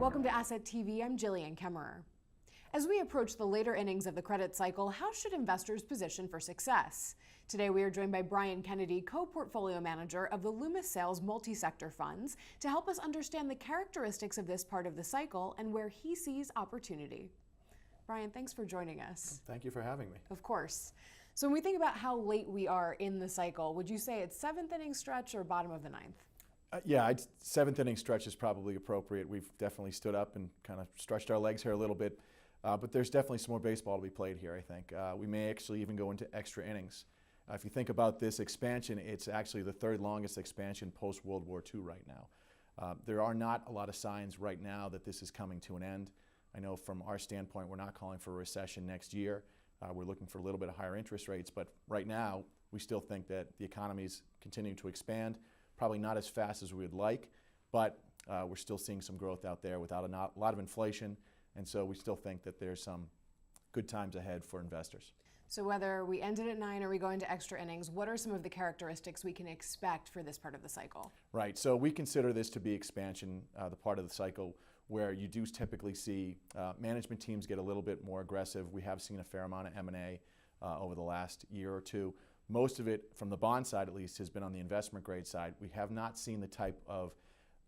Welcome to Asset TV. I'm Jillian Kemmerer. As we approach the later innings of the credit cycle, how should investors position for success? Today we are joined by Brian Kennedy, co-portfolio manager of the Loomis Sayles Multisector funds, to help us understand the characteristics of this part of the cycle and where he sees opportunity. Brian, thanks for joining us. Thank you for having me. Of course. So when we think about how late we are in the cycle, would you say it's seventh inning stretch or bottom of the ninth? Yeah, seventh inning stretch is probably appropriate. We've definitely stood up and kind of stretched our legs here a little bit, but there's definitely some more baseball to be played here, I think. We may actually even go into extra innings. If you think about this expansion, it's actually the third longest expansion post-World War II right now. There are not a lot of signs right now that this is coming to an end. I know from our standpoint, we're not calling for a recession next year. We're looking for a little bit of higher interest rates, but right now, we still think that the economy is continuing to expand. Probably not as fast as we would like, but we're still seeing some growth out there without a lot of inflation, and so we still think that there's some good times ahead for investors. So whether we ended at 9 or we go into extra innings, what are some of the characteristics we can expect for this part of the cycle? Right, so we consider this to be expansion, the part of the cycle where you do typically see management teams get a little bit more aggressive. We have seen a fair amount of M&A over the last year or two. Most of it, from the bond side at least, has been on the investment grade side. We have not seen the type of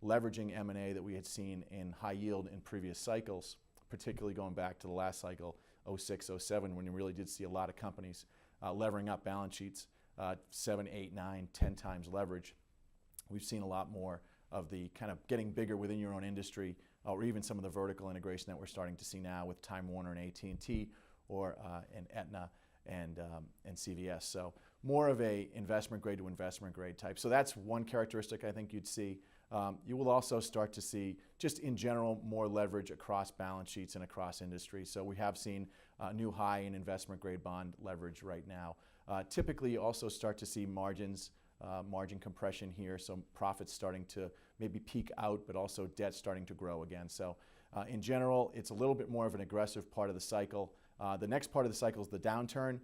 leveraging M&A that we had seen in high yield in previous cycles, particularly going back to the last cycle, 06, 07, when you really did see a lot of companies levering up balance sheets, 7, 8, 9, 10 times leverage. We've seen a lot more of the kind of getting bigger within your own industry, or even some of the vertical integration that we're starting to see now with Time Warner and AT&T, or and Aetna and CVS. So more of a investment grade to investment grade type. So that's one characteristic I think you'd see. You will also start to see, just in general, more leverage across balance sheets and across industries. So we have seen a new high in investment grade bond leverage right now. Typically you also start to see margin compression here, so profits starting to maybe peak out, but also debt starting to grow again. So in general, it's a little bit more of an aggressive part of the cycle. The next part of the cycle is the downturn.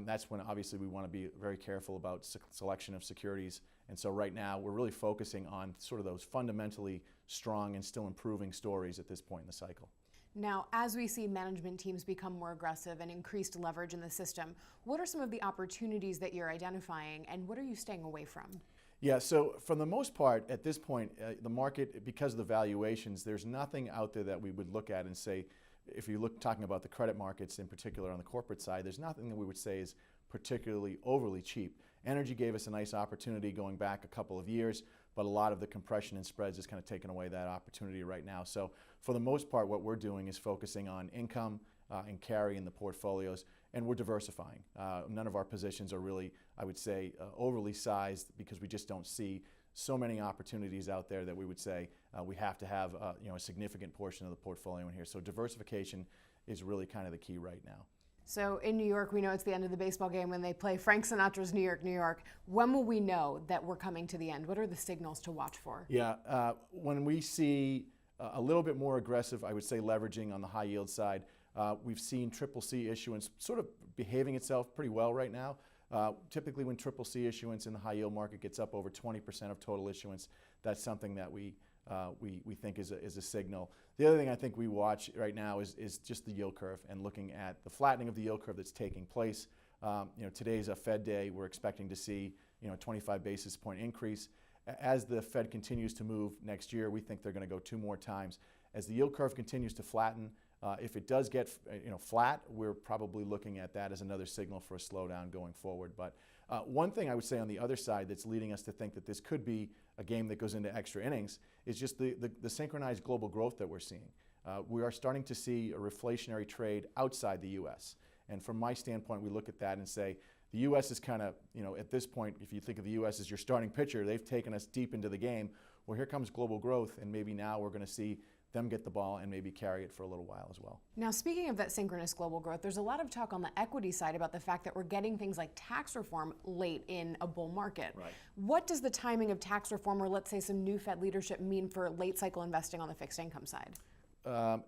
That's when obviously we want to be very careful about selection of securities. And so right now we're really focusing on sort of those fundamentally strong and still improving stories at this point in the cycle. Now, as we see management teams become more aggressive and increased leverage in the system, what are some of the opportunities that you're identifying and what are you staying away from? Yeah, so for the most part, at this point, the market, because of the valuations, there's nothing out there that we would look at and say, if you look talking about the credit markets in particular on the corporate side, there's nothing that we would say is particularly overly cheap. Energy gave us a nice opportunity going back a couple of years, but a lot of the compression in spreads has kind of taken away that opportunity right now. So for the most part, what we're doing is focusing on income and carry in the portfolios, and we're diversifying. None of our positions are really, I would say, overly sized, because we just don't see so many opportunities out there that we would say we have to have a significant portion of the portfolio in here. So diversification is really kind of the key right now. So in New York, we know it's the end of the baseball game when they play Frank Sinatra's New York, New York. When will we know that we're coming to the end? What are the signals to watch for? Yeah, when we see a little bit more aggressive, I would say, leveraging on the high yield side, we've seen CCC issuance sort of behaving itself pretty well right now. Typically when CCC issuance in the high yield market gets up over 20% of total issuance, that's something that we think is a signal. The other thing I think we watch right now is just the yield curve and looking at the flattening of the yield curve that's taking place. Today's a Fed day. We're expecting to see a 25 basis point increase. As the Fed continues to move next year, we think they're going to go 2 more times. As the yield curve continues to flatten, if it does get flat, we're probably looking at that as another signal for a slowdown going forward. But one thing I would say on the other side that's leading us to think that this could be a game that goes into extra innings is just the synchronized global growth that we're seeing. We are starting to see a reflationary trade outside the U.S. And from my standpoint, we look at that and say, the U.S. is kind of, at this point, if you think of the U.S. as your starting pitcher, they've taken us deep into the game. Well, here comes global growth, and maybe now we're going to see them get the ball and maybe carry it for a little while as well. Now, speaking of that synchronous global growth, there's a lot of talk on the equity side about the fact that we're getting things like tax reform late in a bull market. Right. What does the timing of tax reform, or let's say some new Fed leadership, mean for late cycle investing on the fixed income side?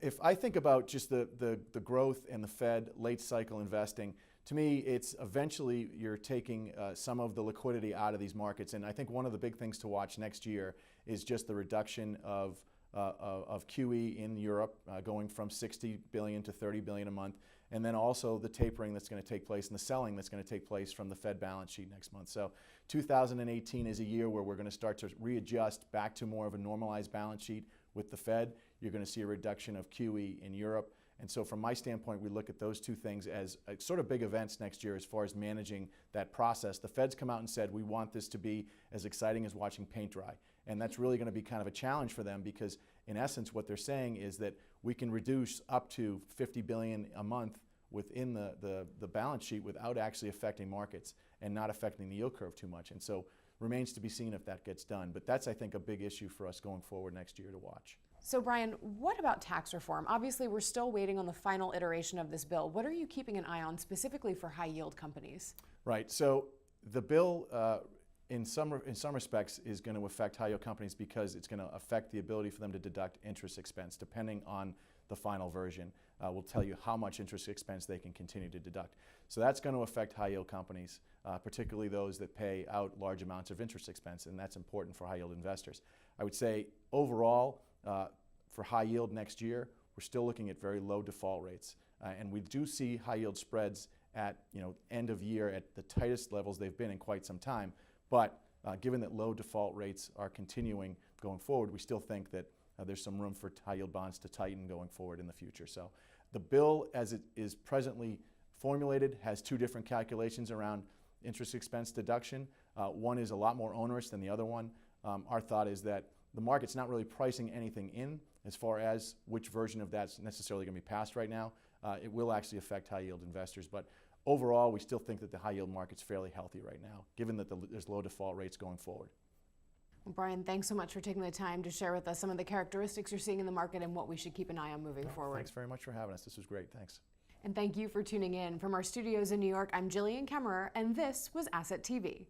If I think about just the growth and the Fed late cycle investing, to me, it's eventually you're taking some of the liquidity out of these markets. And I think one of the big things to watch next year is just the reduction of of QE in Europe, going from 60 billion to 30 billion a month, and then also the tapering that's going to take place and the selling that's going to take place from the Fed balance sheet next month. So 2018 is a year where we're going to start to readjust back to more of a normalized balance sheet with the Fed. You're going to see a reduction of QE in Europe. And so from my standpoint, we look at those two things as sort of big events next year as far as managing that process. The Fed's come out and said, we want this to be as exciting as watching paint dry. And that's really going to be kind of a challenge for them, because in essence what they're saying is that we can reduce up to 50 billion a month within the balance sheet without actually affecting markets and not affecting the yield curve too much. And so remains to be seen if that gets done. But that's, I think, a big issue for us going forward next year to watch. So Brian, what about tax reform? Obviously, we're still waiting on the final iteration of this bill. What are you keeping an eye on specifically for high yield companies? Right. So the bill, in some respects, is going to affect high yield companies because it's going to affect the ability for them to deduct interest expense. Depending on the final version, will tell you how much interest expense they can continue to deduct. So that's going to affect high yield companies, particularly those that pay out large amounts of interest expense, and that's important for high yield investors. I would say overall, for high yield next year, we're still looking at very low default rates, and we do see high yield spreads at end of year at the tightest levels they've been in quite some time. But given that low default rates are continuing going forward, we still think that there's some room for high yield bonds to tighten going forward in the future. So the bill, as it is presently formulated, has two different calculations around interest expense deduction. One is a lot more onerous than the other one. Our thought is that the market's not really pricing anything in as far as which version of that's necessarily going to be passed right now. It will actually affect high yield investors, but overall we still think that the high yield market's fairly healthy right now, given that there's low default rates going forward. Well, Brian, thanks so much for taking the time to share with us some of the characteristics you're seeing in the market and what we should keep an eye on moving forward. Thanks very much for having us. This was great. Thanks. And thank you for tuning in. From our studios in New York, I'm Jillian Kemmerer, and this was Asset TV.